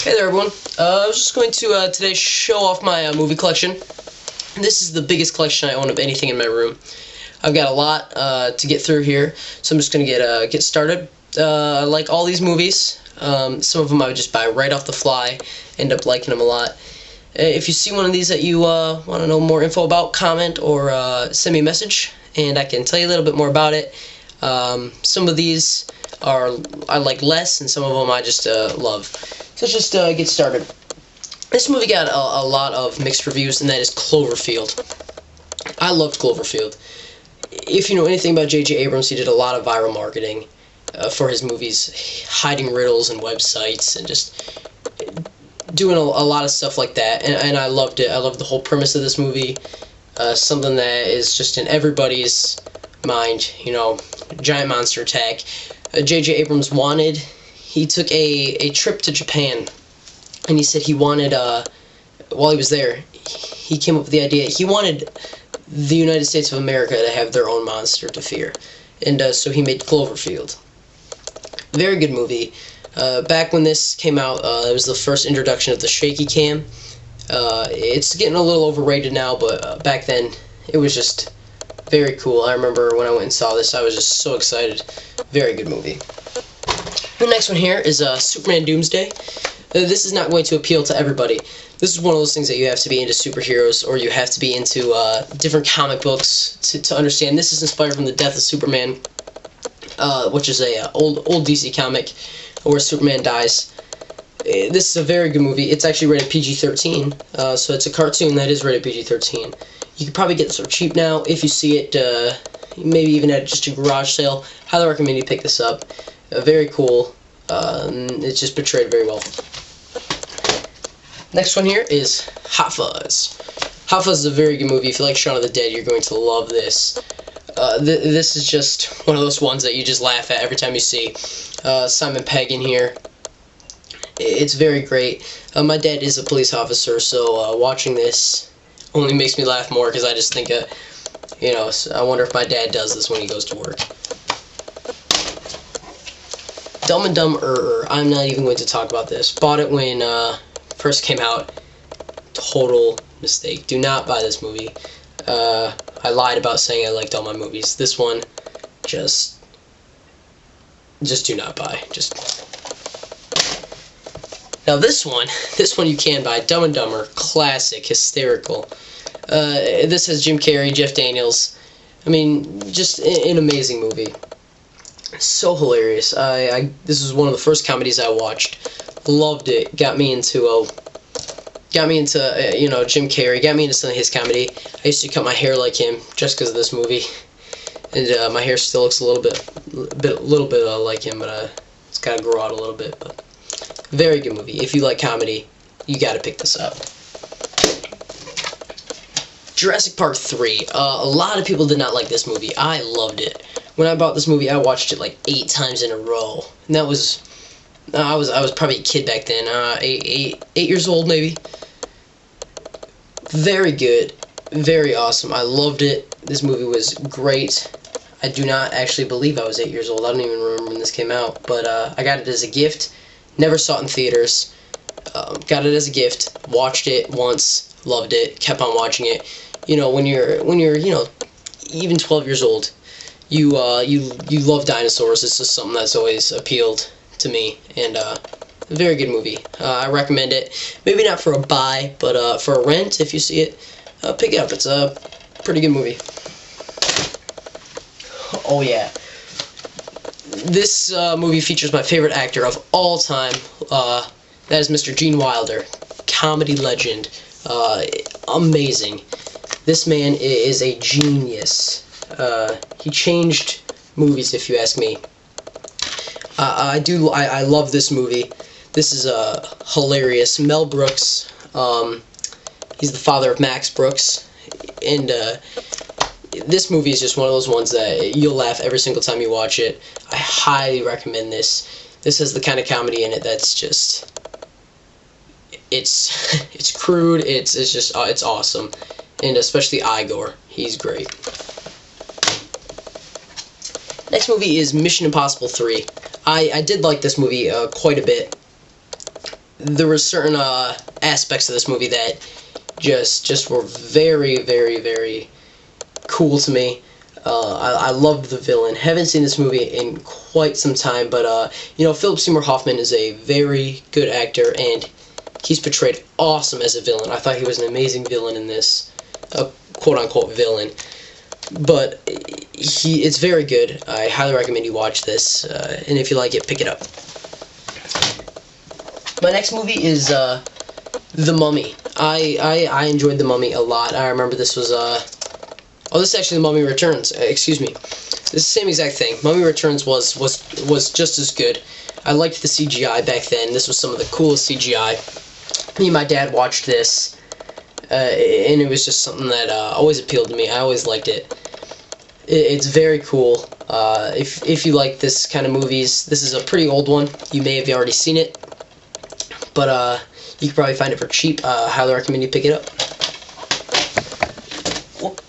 Hey there, everyone. I was just going to today show off my movie collection. This is the biggest collection I own of anything in my room. I've got a lot to get through here, so I'm just going to get started. I like all these movies. Some of them I would just buy right off the fly, end up liking them a lot. If you see one of these that you want to know more info about, comment or send me a message, and I can tell you a little bit more about it. Some of these I like less, and some of them I just love. So let's just get started. This movie got a lot of mixed reviews, and that is Cloverfield. I loved Cloverfield. If you know anything about J.J. Abrams, he did a lot of viral marketing for his movies, hiding riddles and websites, and just doing a lot of stuff like that. And I loved it. I loved the whole premise of this movie. Something that is just in everybody's mind, you know, giant monster attack. J.J. Abrams he took a trip to Japan, and he said he wanted, while he was there, he came up with the idea, he wanted the United States of America to have their own monster to fear, and so he made Cloverfield. Very good movie. Back when this came out, it was the first introduction of the shaky cam. It's getting a little overrated now, but back then, it was just very cool. I remember when I went and saw this, I was just so excited. Very good movie. The next one here is Superman Doomsday. This is not going to appeal to everybody. This is one of those things that you have to be into superheroes, or you have to be into different comic books to understand. This is inspired from the death of Superman, which is a old DC comic where Superman dies. This is a very good movie. It's actually rated PG-13, so it's a cartoon that is rated PG-13. You could probably get this for cheap now. If you see it, maybe even at just a garage sale, highly recommend you pick this up. Very cool. It's just portrayed very well. Next one here is Hot Fuzz. Hot Fuzz is a very good movie. If you like Shaun of the Dead, you're going to love this. This is just one of those ones that you just laugh at every time you see. Simon Pegg in here. It's very great. My dad is a police officer, so watching this only makes me laugh more, because I just think, you know, I wonder if my dad does this when he goes to work. Dumb and Dumber. I'm not even going to talk about this. Bought it when first came out. Total mistake. Do not buy this movie. I lied about saying I liked all my movies. This one, just do not buy. Now this one you can buy. Dumb and Dumber, classic, hysterical. This has Jim Carrey, Jeff Daniels. I mean, just an amazing movie. So hilarious. This was one of the first comedies I watched. Loved it. Got me into you know, Jim Carrey. Got me into some of his comedy. I used to cut my hair like him just because of this movie, and my hair still looks a little bit like him, but it's got to grow out a little bit. But very good movie. If you like comedy, you got to pick this up. Jurassic Park 3. A lot of people did not like this movie. I loved it. When I bought this movie, I watched it like 8 times in a row. And that was, I was probably a kid back then, 8 years old maybe. Very good, very awesome. I loved it. This movie was great. I do not actually believe I was 8 years old. I don't even remember when this came out, but I got it as a gift. Never saw it in theaters. Got it as a gift. Watched it once. Loved it. Kept on watching it. You know, when you're you know, even 12 years old, you love dinosaurs. It's just something that's always appealed to me, and a very good movie. I recommend it. Maybe not for a buy, but for a rent, if you see it, pick it up. It's a pretty good movie. Oh yeah. This movie features my favorite actor of all time. That is Mr. Gene Wilder, comedy legend. Amazing. This man is a genius. He changed movies, if you ask me. I love this movie. This is hilarious. Mel Brooks, he's the father of Max Brooks, and this movie is just one of those ones that you'll laugh every single time you watch it. I highly recommend this. This has the kind of comedy in it that's just, it's crude. It's just it's awesome, and especially Igor. He's great. Next movie is Mission Impossible 3. I did like this movie quite a bit. there were certain aspects of this movie that just were very, very, very cool to me. I loved the villain. Haven't seen this movie in quite some time, but Philip Seymour Hoffman is a very good actor, and he's portrayed awesome as a villain. I thought he was an amazing villain in this, quote-unquote villain. But it's very good. I highly recommend you watch this, and if you like it, pick it up. My next movie is The Mummy. I enjoyed The Mummy a lot. I remember this was this is actually The Mummy Returns. Excuse me. It's the same exact thing. Mummy Returns was just as good. I liked the CGI back then. This was some of the coolest CGI. Me and my dad watched this, and it was just something that always appealed to me. I always liked it. It's very cool. If you like this kind of movies, this is a pretty old one. You may have already seen it, but you can probably find it for cheap. Highly recommend you pick it up.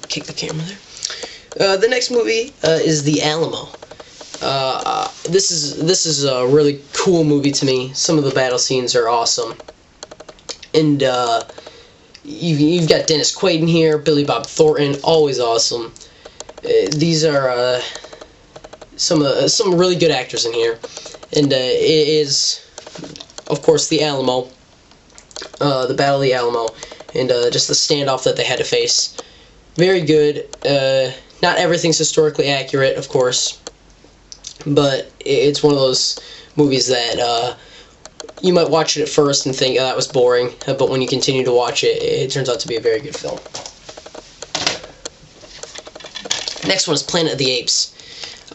Kick the camera there. The next movie is The Alamo. This is a really cool movie to me. Some of the battle scenes are awesome, and you've got Dennis Quaid in here, Billy Bob Thornton, always awesome. These are some really good actors in here, and it is, of course, the Alamo, the Battle of the Alamo, and just the standoff that they had to face. Very good. Not everything's historically accurate, of course, but it's one of those movies that you might watch it at first and think, oh, that was boring, but when you continue to watch it, it turns out to be a very good film. Next one is Planet of the Apes.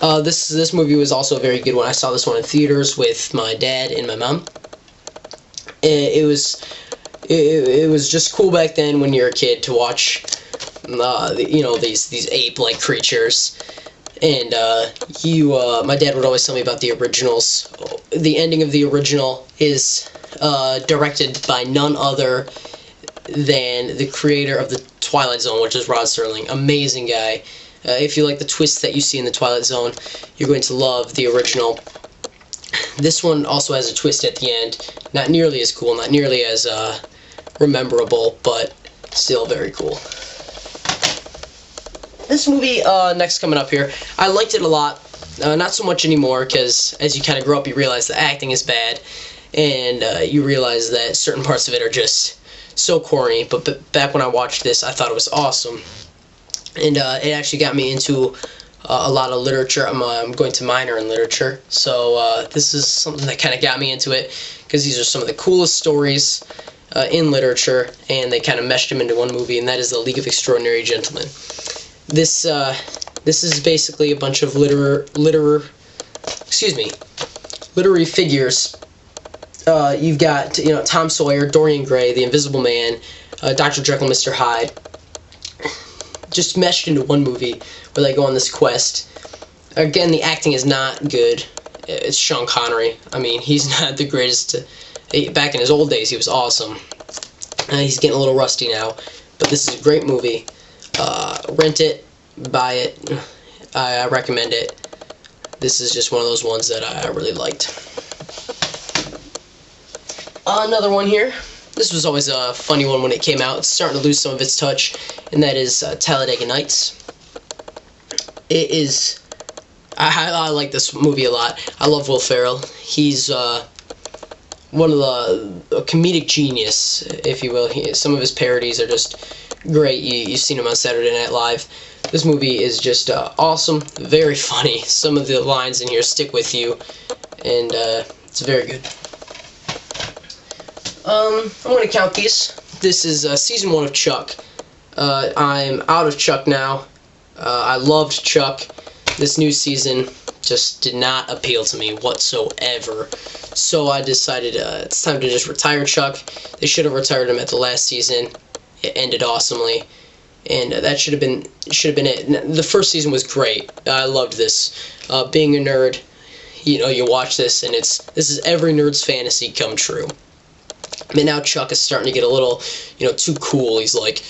This movie was also a very good one. I saw this one in theaters with my dad and my mom. It was just cool back then when you're a kid to watch these ape-like creatures, and my dad would always tell me about the originals. The ending of the original is directed by none other than the creator of the Twilight Zone, which is Rod Serling. Amazing guy. If you like the twists that you see in the Twilight Zone, you're going to love the original. This one also has a twist at the end. Not nearly as cool, not nearly as memorable, but still very cool. This movie, next coming up here, I liked it a lot. Not so much anymore, because as you kind of grow up, you realize the acting is bad, and you realize that certain parts of it are just so corny. But back when I watched this, I thought it was awesome. And it actually got me into a lot of literature. I'm going to minor in literature, so this is something that kind of got me into it, because these are some of the coolest stories in literature, and they kind of meshed them into one movie, and that is The League of Extraordinary Gentlemen. This is basically a bunch of literary figures. You've got Tom Sawyer, Dorian Gray, the Invisible Man, Dr. Jekyll, Mr. Hyde, just meshed into one movie where they go on this quest. Again, the acting is not good. It's Sean Connery. I mean, he's not the greatest. Back in his old days, he was awesome. He's getting a little rusty now, but this is a great movie. Rent it, buy it. I recommend it. This is just one of those ones that I really liked. Another one here. This was always a funny one when it came out. It's starting to lose some of its touch, and that is Talladega Nights. It is... I like this movie a lot. I love Will Ferrell. He's one of a comedic genius, if you will. Some of his parodies are just great. You've seen him on Saturday Night Live. This movie is just awesome, very funny. Some of the lines in here stick with you, and it's very good. I'm going to count these. This is Season 1 of Chuck. I'm out of Chuck now. I loved Chuck. This new season just did not appeal to me whatsoever. So I decided it's time to just retire Chuck. They should have retired him at the last season. It ended awesomely, and that should have been it. The first season was great. I loved this. Being a nerd, you watch this, and this is every nerd's fantasy come true. I mean, now Chuck is starting to get a little, too cool. He's like,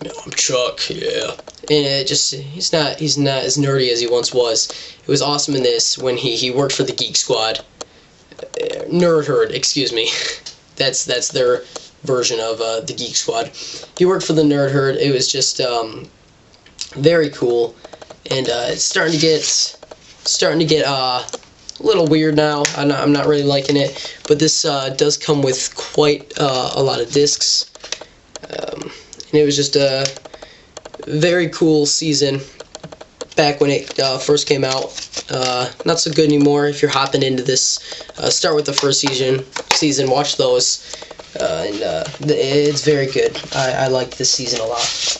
"No, I'm Chuck, yeah." And he's not as nerdy as he once was. It was awesome in this when he worked for the Geek Squad, Nerd Herd, excuse me. That's their version of the Geek Squad. He worked for the Nerd Herd. It was just very cool, and it's starting to get a little weird now. I'm not really liking it, but this does come with quite a lot of discs, and it was just a very cool season back when it first came out. Not so good anymore if you're hopping into this. Start with the first season, watch those, and it's very good. I liked this season a lot.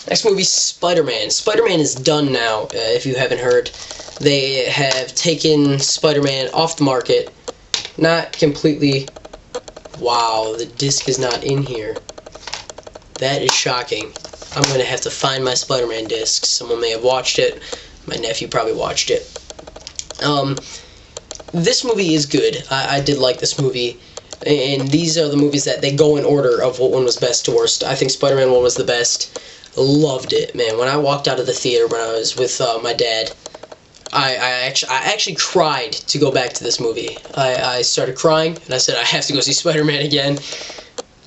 Next movie, Spider-Man. Spider-Man is done now, if you haven't heard. They have taken Spider-Man off the market. Not completely. Wow, the disc is not in here. That is shocking. I'm going to have to find my Spider-Man disc. Someone may have watched it. My nephew probably watched it. This movie is good. I did like this movie. And these are the movies that they go in order of what one was best to worst. I think Spider-Man 1 was the best. Loved it, man. When I walked out of the theater when I was with my dad, I actually cried to go back to this movie. I started crying, and I said, I have to go see Spider-Man again.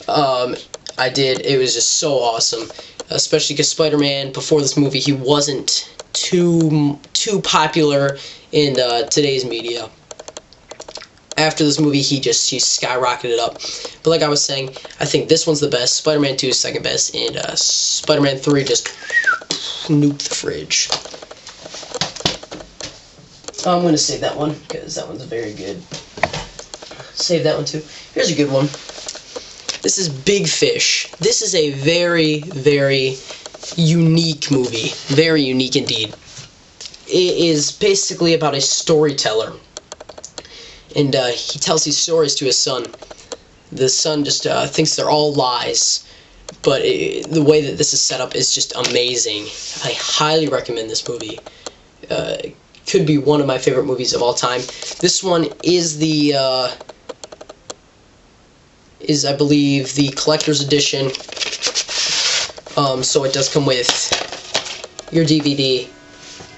I did. It was just so awesome. Especially because Spider-Man, before this movie, he wasn't too popular in today's media. After this movie, he skyrocketed up. But like I was saying, I think this one's the best. Spider-Man 2 is second best, and Spider-Man 3 just nuked the fridge. I'm going to save that one, because that one's very good. Save that one too. Here's a good one. This is Big Fish. This is a very, very unique movie. Very unique indeed. It is basically about a storyteller. And he tells these stories to his son. The son just thinks they're all lies. But the way that this is set up is just amazing. I highly recommend this movie. Could be one of my favorite movies of all time. This one is I believe, the collector's edition. So it does come with your DVD,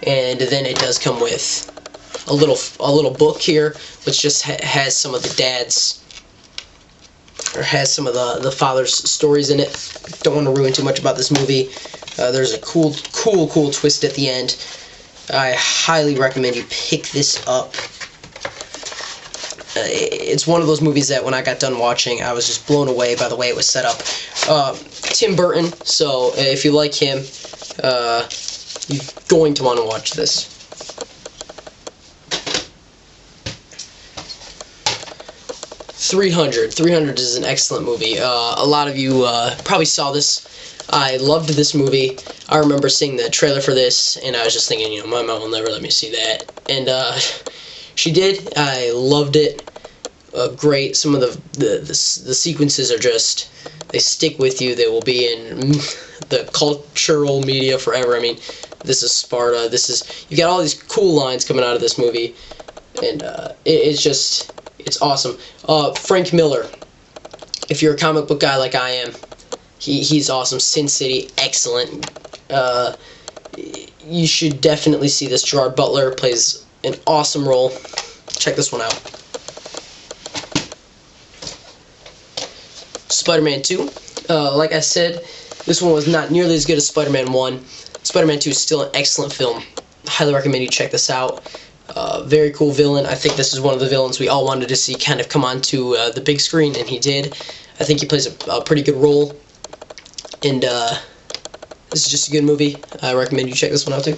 and then it does come with a little book here, which just has some of the dad's, or has some of the father's stories in it. Don't want to ruin too much about this movie. There's a cool twist at the end. I highly recommend you pick this up. It's one of those movies that when I got done watching, I was just blown away by the way it was set up. Tim Burton, so if you like him, you're going to want to watch this. .300 is an excellent movie. A lot of you probably saw this. I loved this movie. I remember seeing the trailer for this, and I was just thinking, you know, my mom will never let me see that. And she did. I loved it. Great. Some of the sequences are just, they stick with you. They will be in the cultural media forever. I mean, this is Sparta. You got all these cool lines coming out of this movie, and it's awesome. Frank Miller. If you're a comic book guy like I am, he's awesome. Sin City, excellent. You should definitely see this. Gerard Butler plays an awesome role. Check this one out. Spider-Man 2. Like I said, this one was not nearly as good as Spider-Man 1. Spider-Man 2 is still an excellent film. Highly recommend you check this out. Very cool villain. I think this is one of the villains we all wanted to see kind of come onto the big screen, and he did. I think he plays a pretty good role. And this is just a good movie. I recommend you check this one out too.